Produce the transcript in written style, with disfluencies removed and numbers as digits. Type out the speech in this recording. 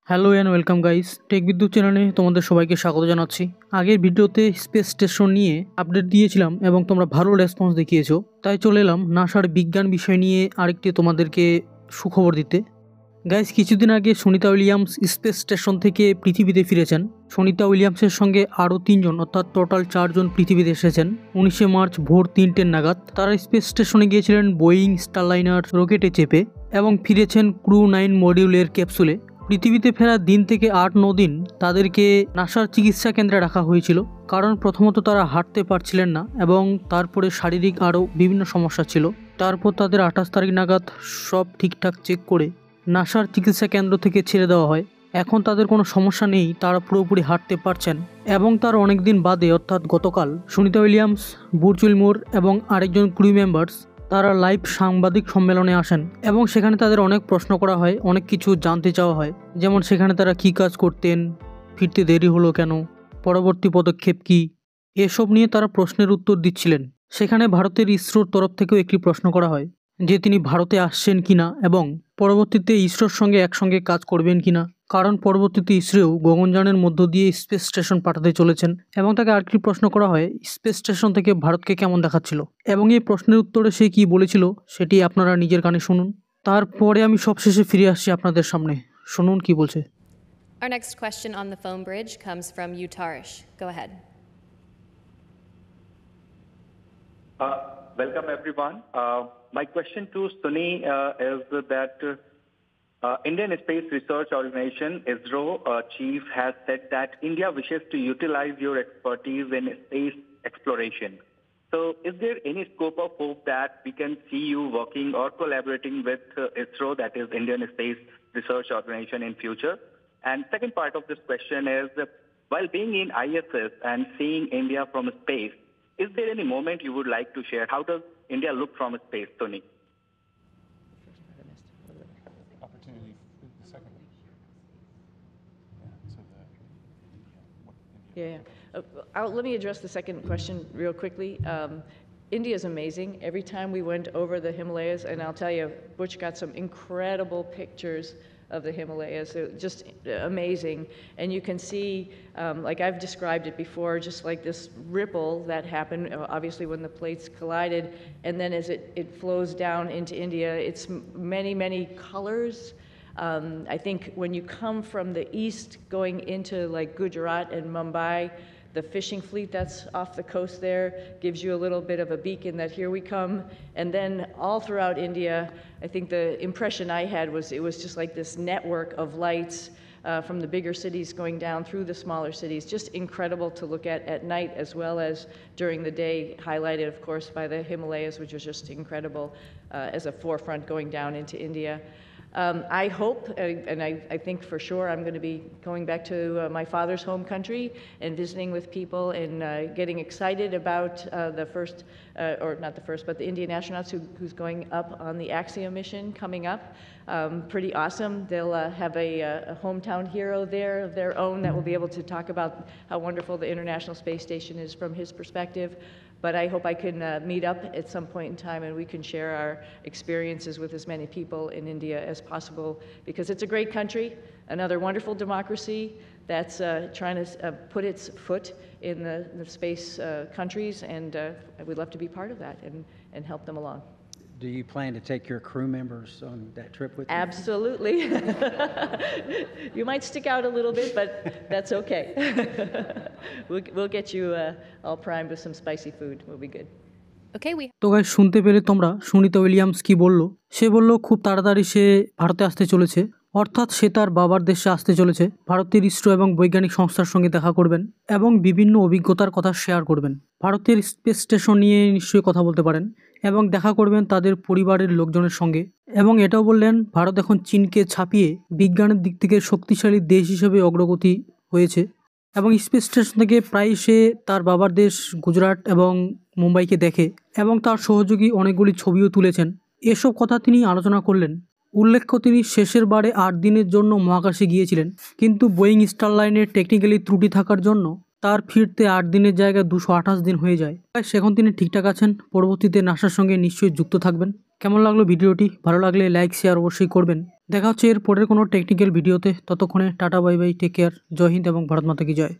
Hello and welcome guys, tech Bidyut চ্যানেলে তোমাদের সবাইকে স্বাগত জানাচ্ছি। আগের ভিডিওতে স্পেস স্টেশন নিয়ে আপডেট দিয়েছিলাম এবং তোমরা ভালো রেসপন্স দেখিয়েছো, তাই চলে এলাম নাসার বিজ্ঞান বিষয় নিয়ে আরেকটি তোমাদেরকে সুখবর দিতে। গাইস, কিছুদিন আগে সুনিতা উইলিয়ামস স্পেস স্টেশন থেকে পৃথিবীতে ফিরেছেন। সুনিতা উইলিয়ামসের সঙ্গে আরও 3জন অর্থাৎ টোটাল 4জন পৃথিবীতে এসেছেন 19শে মার্চ ভোর 3টে নাগাদ। তারা স্পেস স্টেশনে গিয়েছিলেন বোয়িং স্টারলাইনার রকেটে চেপে এবং ফিরেছেন ক্রু 9 মডিউলের ক্যাপসুলে। পৃথিবীতে ফেরার দিন থেকে 8-9 দিন তাদেরকে নাসার চিকিৎসা কেন্দ্রে রাখা হয়েছিল, কারণ প্রথমত তারা হাঁটতে পারছিলেন না এবং তারপরে শারীরিক আরও বিভিন্ন সমস্যা ছিল। তারপর তাদের 28 তারিখ নাগাদ সব ঠিকঠাক চেক করে নাসার চিকিৎসা কেন্দ্র থেকে ছেড়ে দেওয়া হয়। এখন তাদের কোনো সমস্যা নেই, তারা পুরোপুরি হাঁটতে পারছেন। এবং তার অনেক দিন বাদে অর্থাৎ গতকাল সুনিতা উইলিয়ামস, বুচ উইলমোর এবং আরেকজন ক্রু মেম্বার্স তারা লাইভ সাংবাদিক সম্মেলনে আসেন এবং সেখানে তাদের অনেক প্রশ্ন করা হয়, অনেক কিছু জানতে চাওয়া হয়। যেমন সেখানে তারা কী কাজ করতেন, ফিরতে দেরি হলো কেন, পরবর্তী পদক্ষেপ কী, এসব নিয়ে তারা প্রশ্নের উত্তর দিচ্ছিলেন। সেখানে ভারতের ইসরোর তরফ থেকেও একটি প্রশ্ন করা হয় যে তিনি ভারতে আসছেন কিনা এবং পরবর্তীতে ইসরোর সঙ্গে একসঙ্গে কাজ করবেন কিনা, কারণ পরবর্তীতে ইসরো গগনযানের মধ্য দিয়ে স্পেস স্টেশন পাঠাতে চলেছেন। এবং তাকে আরেকটি প্রশ্ন করা হয় স্পেস স্টেশন থেকে ভারতকে কেমন দেখাচ্ছিল, এবং এই প্রশ্নের উত্তরে সে কি বলেছিল সেটি আপনারা নিজের কানে শুনুন। তারপরে আমি সবশেষে ফিরে আসছি আপনাদের সামনে, শুনুন কি বলছে। Our next question on the phone bridge comes from Utarish. Go ahead. Welcome everyone. My question to Sunny is that Indian Space Research Organization, ISRO chief has said that India wishes to utilize your expertise in space exploration. So is there any scope of hope that we can see you working or collaborating with ISRO, that is Indian Space Research Organization, in future? And second part of this question is, while being in ISS and seeing India from space, is there any moment you would like to share? How does India look from space, Tony? Opportunity, the second. Let me address the second question real quickly. India is amazing. Every time we went over the Himalayas, and I'll tell you, Butch got some incredible pictures of the Himalayas. They're just amazing. And you can see, like I've described it before, just like this ripple that happened, obviously when the plates collided, and then as it flows down into India, it's many, many colors. I think when you come from the east going into like Gujarat and Mumbai, the fishing fleet that's off the coast there gives you a little bit of a beacon that here we come. And then all throughout India, I think the impression I had was it was just like this network of lights from the bigger cities going down through the smaller cities. Just incredible to look at night as well as during the day, highlighted of course by the Himalayas, which was just incredible as a forefront going down into India. I hope, and I think for sure, I'm going to be going back to my father's home country and visiting with people and getting excited about the first, or not the first, but the Indian astronauts who's going up on the Axiom mission coming up. Pretty awesome. They'll have a hometown hero there of their own that will be able to talk about how wonderful the International Space Station is from his perspective. But I hope I can meet up at some point in time and we can share our experiences with as many people in India as possible, because it's a great country, another wonderful democracy that's trying to put its foot in the space countries, and we'd love to be part of that and help them along. Do you plan to take your crew members on that trip with you? Absolutely. You might stick out a little bit, but that's okay. We'll get you all primed with some spicy food. We'll be good. Okay, তো guys, শুনতে পেলে তোমরা Sunita Williams কি বলল? সে বলল খুব তাড়াতাড়ি সে ভারতে আসতে চলেছে, অর্থাৎ সে তার বাবার দেশে আসতে চলেছে। ভারতের ইসরো এবং বৈজ্ঞানিক সংস্থার সঙ্গে দেখা করবেন এবং বিভিন্ন অভিজ্ঞতার কথা শেয়ার করবেন। ভারতের স্পেস স্টেশন নিয়ে নিশ্চয়ই কথা বলতে পারেন এবং দেখা করবেন তাদের পরিবারের লোকজনের সঙ্গে। এবং এটাও বললেন ভারত এখন চীনকে ছাপিয়ে বিজ্ঞানের দিক থেকে শক্তিশালী দেশ হিসেবে অগ্রগতি হয়েছে এবং স্পেস স্টেশন থেকে প্রায় সে তার বাবার দেশ গুজরাট এবং মুম্বাইকে দেখে এবং তার সহযোগী অনেকগুলি ছবিও তুলেছেন। এসব কথা তিনি আলোচনা করলেন। উল্লেখ্য, তিনি শেষের বারে 8 দিনের জন্য মহাকাশে গিয়েছিলেন, কিন্তু বোয়িং স্টারলাইনের টেকনিক্যালি ত্রুটি থাকার জন্য তার ফিরতে 8 দিনের জায়গায় 228 দিন হয়ে যায়। সেখন তিনি ঠিকঠাক আছেন। পরবর্তীতে নাসার সঙ্গে নিশ্চয়ই যুক্ত থাকবেন। কেমন লাগলো ভিডিওটি? ভালো লাগলে লাইক শেয়ার অবশ্যই করবেন। দেখা হচ্ছে এর পরের কোনো টেকনিক্যাল ভিডিওতে। ততক্ষণে tata bye bye, take care, Jai Hind এবং ভারত মাতা কি জয়।